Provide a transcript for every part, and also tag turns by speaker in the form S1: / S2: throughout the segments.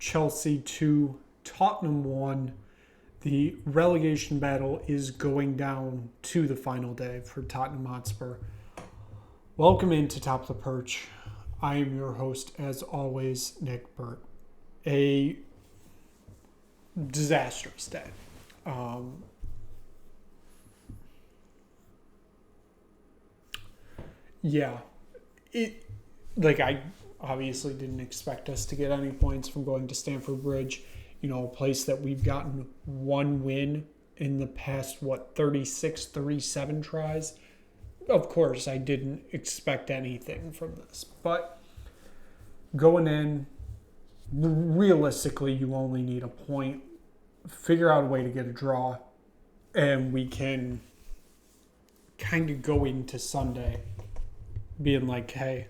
S1: Chelsea 2, Tottenham 1. The relegation battle is going down to the final day for Tottenham Hotspur. Welcome into Top of the Perch. I am your host, as always, Nick Burt. A disastrous day. I obviously didn't expect us to get any points from going to Stamford Bridge, a place that we've gotten one win in the past, 36, 37 tries. Of course, I didn't expect anything from this. But going in, realistically, you only need a point. Figure out a way to get a draw, and we can kind of go into Sunday being like, hey,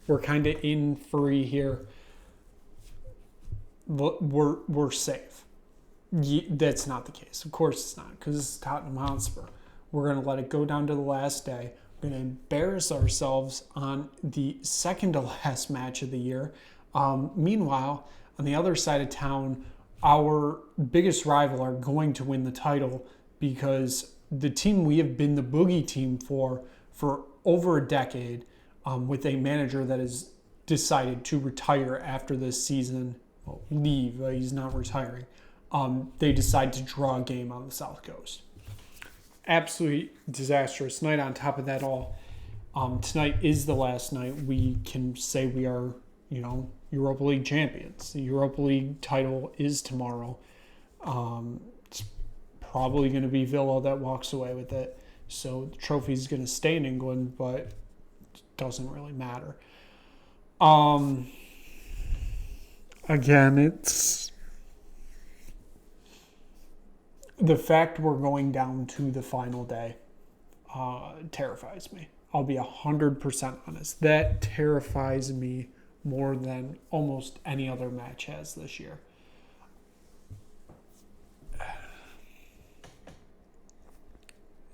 S1: we're kind of in free here. We're safe. That's not the case. Of course it's not, because it's Tottenham Hotspur. We're going to let it go down to the last day. We're going to embarrass ourselves on the second to last match of the year. Meanwhile, on the other side of town, our biggest rival are going to win the title because the team we have been the boogie team for over a decade, with a manager that has decided to retire after this season. Well, leave. He's not retiring. They decide to draw a game on the South Coast. Absolutely disastrous night. On top of that all, tonight is the last night we can say we are, Europa League champions. The Europa League title is tomorrow. It's probably going to be Villa that walks away with it. So the trophy is going to stay in England, but it doesn't really matter. Again, it's the fact we're going down to the final day terrifies me. I'll be 100% honest. That terrifies me more than almost any other match has this year.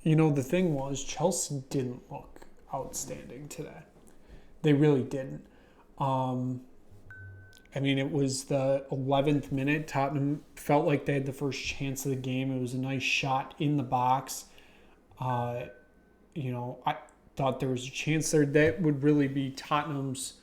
S1: The thing was, Chelsea didn't look outstanding today. They really didn't. It was the 11th minute. Tottenham felt like they had the first chance of the game. It was a nice shot in the box. I thought there was a chance there. That would really be Tottenham's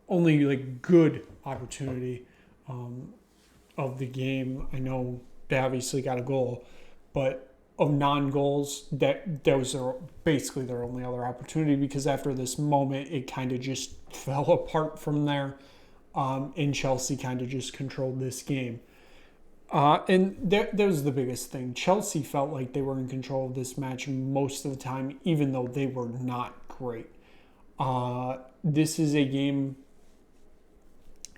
S1: only good opportunity of the game. I know they obviously got a goal, but of non-goals, that was basically their only other opportunity, because after this moment, it kind of just fell apart from there, and Chelsea kind of just controlled this game. And that was the biggest thing. Chelsea felt like they were in control of this match most of the time, even though they were not great. This is a game,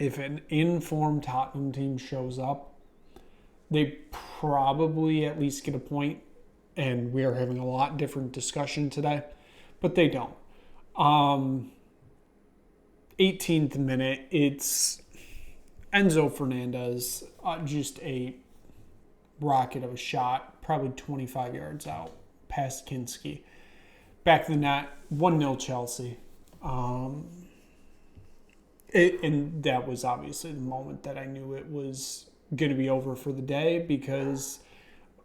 S1: if an informed Tottenham team shows up, they probably at least get a point. And we are having a lot different discussion today, but they don't. 18th minute, it's Enzo Fernandez, just a rocket of a shot, probably 25 yards out, past Kinski. Back of the net, 1-0 Chelsea. And that was obviously the moment that I knew it was going to be over for the day, because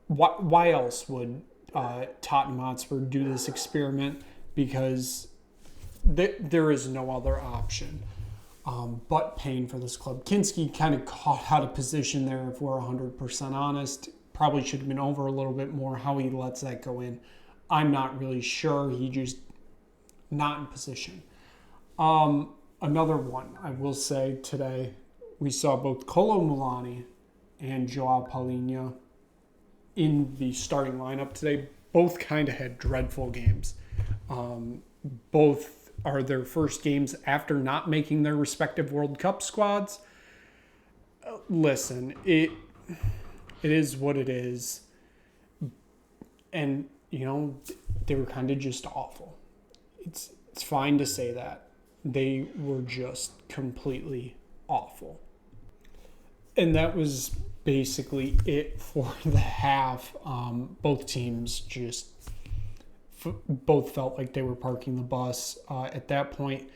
S1: why else would Tottenham Hotspur do this experiment? Because there is no other option but paying for this club. Kinski kind of caught out of position there, if we're 100% honest. Probably should have been over a little bit more. How he lets that go in, I'm not really sure. He just not in position. Another one, I will say today, we saw both Kolo Muani and Joao Paulinho in the starting lineup today. Both kind of had dreadful games. Both are their first games after not making their respective World Cup squads. Listen, it is what it is. And, they were kind of just awful. It's fine to say that. They were just completely awful. And that was basically it for the half. Both teams just both felt like they were parking the bus at that point.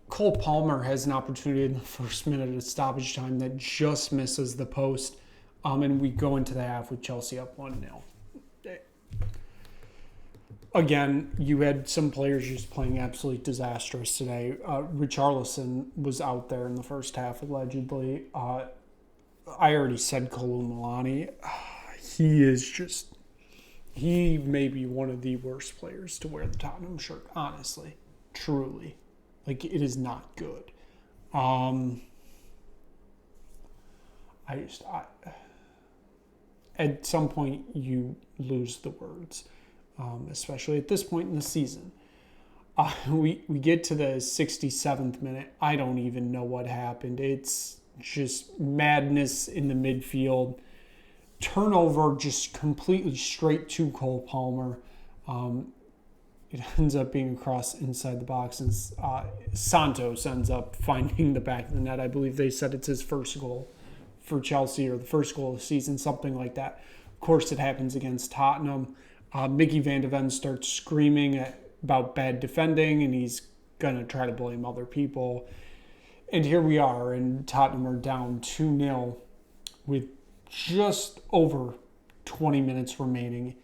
S1: Cole Palmer has an opportunity in the first minute of stoppage time that just misses the post. And we go into the half with Chelsea up 1-0. Again, you had some players just playing absolutely disastrous today. Richarlison was out there in the first half, allegedly. I already said Kolumilani. He may be one of the worst players to wear the Tottenham shirt, honestly. Truly. Like, it is not good. At some point, you lose the words, especially at this point in the season. We get to the 67th minute. I don't even know what happened. It's just madness in the midfield. Turnover just completely straight to Cole Palmer. It ends up being a cross inside the box, and Santos ends up finding the back of the net. I believe they said it's his first goal for Chelsea, or the first goal of the season, something like that. Of course, it happens against Tottenham. Mickey van de Ven starts screaming about bad defending, and he's going to try to blame other people. And here we are, and Tottenham are down 2-0 with just over 20 minutes remaining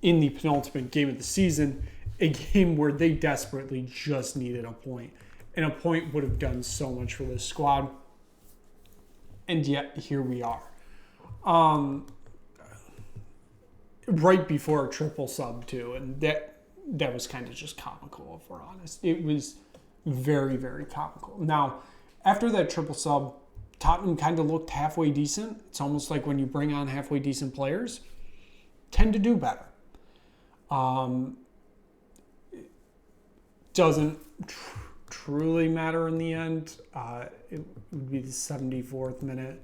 S1: in the penultimate game of the season, a game where they desperately just needed a point. And a point would have done so much for this squad. And yet, here we are. Right before a triple sub, too. And that was kind of just comical, if we're honest. It was very, very comical. Now, after that triple sub, Tottenham kind of looked halfway decent. It's almost like when you bring on halfway decent players, tend to do better. Doesn't truly matter in the end. It would be the 74th minute.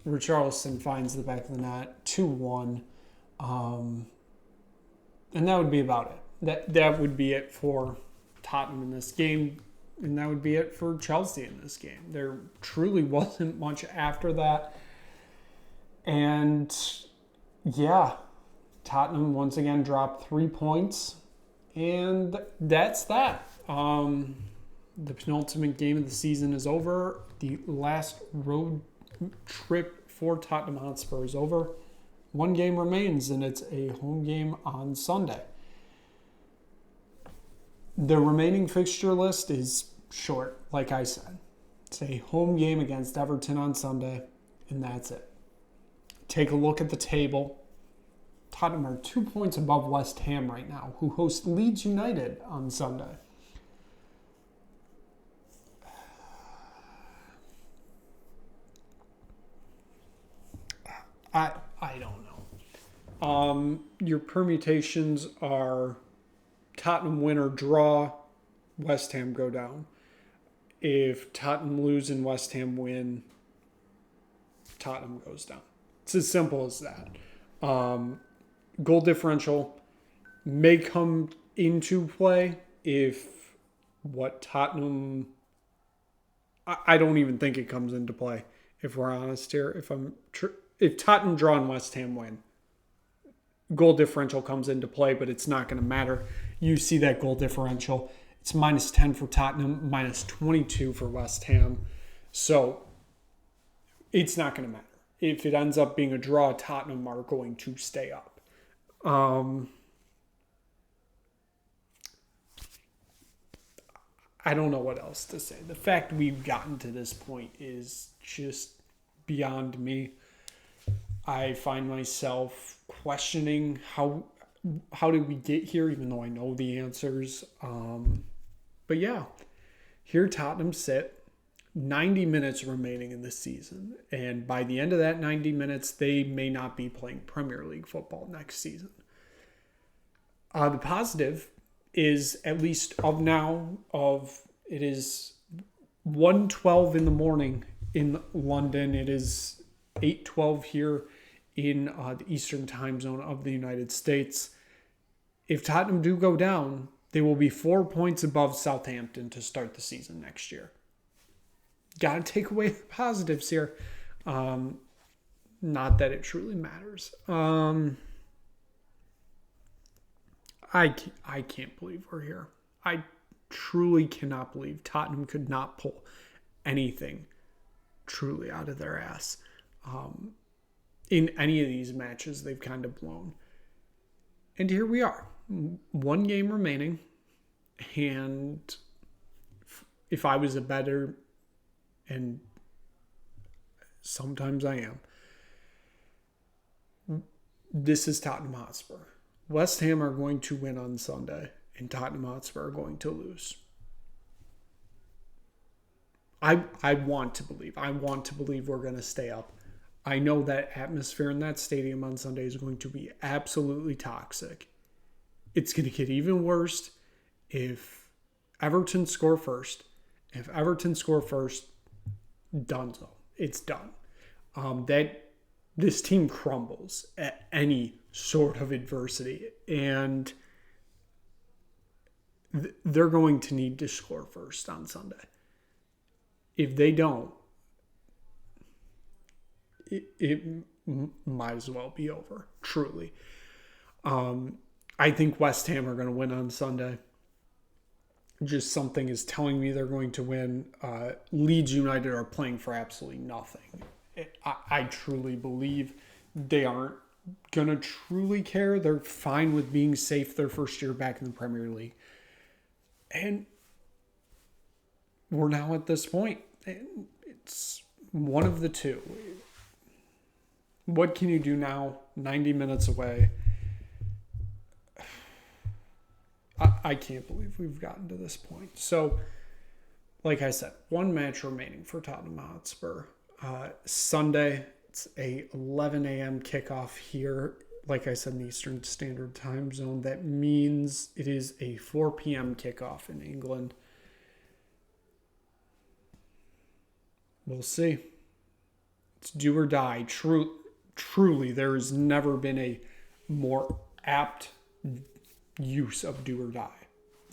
S1: Richarlison finds the back of the net, 2-1. And that would be about it. That would be it for Tottenham in this game. And that would be it for Chelsea in this game. There truly wasn't much after that. And yeah, Tottenham once again dropped 3 points. And that's that. The penultimate game of the season is over. The last road trip for Tottenham Hotspur is over. One game remains, and it's a home game on Sunday. The remaining fixture list is short, like I said. It's a home game against Everton on Sunday, and that's it. Take a look at the table. Tottenham are 2 points above West Ham right now, who host Leeds United on Sunday. I don't know. Your permutations are Tottenham win or draw, West Ham go down. If Tottenham lose and West Ham win, Tottenham goes down. It's as simple as that. Goal differential may come into play if what Tottenham... I don't even think it comes into play, if we're honest here. If Tottenham draw and West Ham win, goal differential comes into play, but it's not going to matter. You see that goal differential. It's minus 10 for Tottenham, minus 22 for West Ham. So it's not going to matter. If it ends up being a draw, Tottenham are going to stay up. I don't know what else to say. The fact we've gotten to this point is just beyond me. I find myself questioning how did we get here, even though I know the answers. But yeah, here Tottenham sit, 90 minutes remaining in the season. And by the end of that 90 minutes, they may not be playing Premier League football next season. The positive is, at least of now, it is 1:12 in the morning in London. It is 8:12 here in the Eastern time zone of the United States. If Tottenham do go down, they will be 4 points above Southampton to start the season next year. Got to take away the positives here. Not that it truly matters. I can't believe we're here. I truly cannot believe Tottenham could not pull anything truly out of their ass. In any of these matches they've kind of blown. And here we are. One game remaining. And if I was a bettor, and sometimes I am, this is Tottenham Hotspur. West Ham are going to win on Sunday, and Tottenham Hotspur are going to lose. I want to believe. I want to believe we're going to stay up. I know that atmosphere in that stadium on Sunday is going to be absolutely toxic. It's going to get even worse if Everton score first. If Everton score first, donezo. It's done. This team crumbles at any sort of adversity, and they're going to need to score first on Sunday. If they don't, it might as well be over, truly. I think West Ham are going to win on Sunday. Just something is telling me they're going to win. Leeds United are playing for absolutely nothing. I truly believe they aren't going to truly care. They're fine with being safe their first year back in the Premier League. And we're now at this point. It's one of the two. What can you do now? 90 minutes away. I can't believe we've gotten to this point. So, like I said, one match remaining for Tottenham Hotspur. Sunday, it's a 11 a.m. kickoff here. Like I said, in the Eastern Standard Time Zone. That means it is a 4 p.m. kickoff in England. We'll see. It's do or die. Truly, there has never been a more apt use of do or die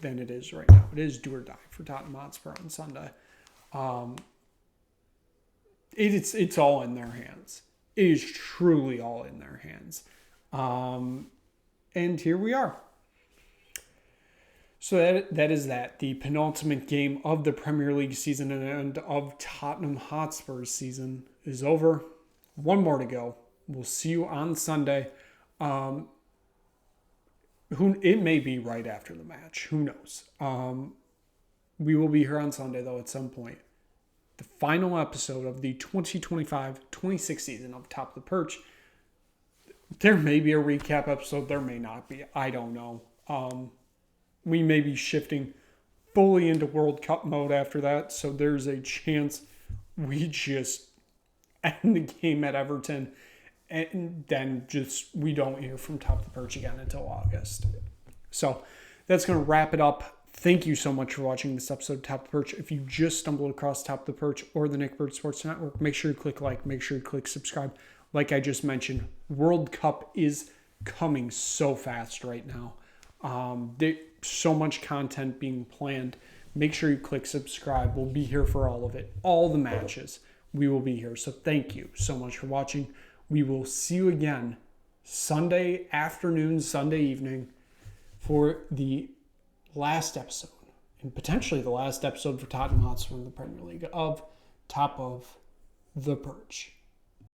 S1: than it is right now. It is do or die for Tottenham Hotspur on Sunday. It's all in their hands. It is truly all in their hands. And here we are. So that is that. The penultimate game of the Premier League season and of Tottenham Hotspur's season is over. One more to go. We'll see you on Sunday. It may be right after the match. Who knows? We will be here on Sunday, though, at some point. The final episode of the 2025-26 season of Top of the Perch. There may be a recap episode. There may not be. I don't know. We may be shifting fully into World Cup mode after that. So there's a chance we just end the game at Everton. And then we don't hear from Top of the Perch again until August. So that's going to wrap it up. Thank you so much for watching this episode of Top of the Perch. If you just stumbled across Top of the Perch or the Nick Bird Sports Network, make sure you click like, make sure you click subscribe. Like I just mentioned, World Cup is coming so fast right now. There's so much content being planned. Make sure you click subscribe. We'll be here for all of it. All the matches, we will be here. So thank you so much for watching. We will see you again Sunday afternoon, Sunday evening for the last episode, and potentially the last episode for Tottenham Hotspur in the Premier League of Top of the Perch.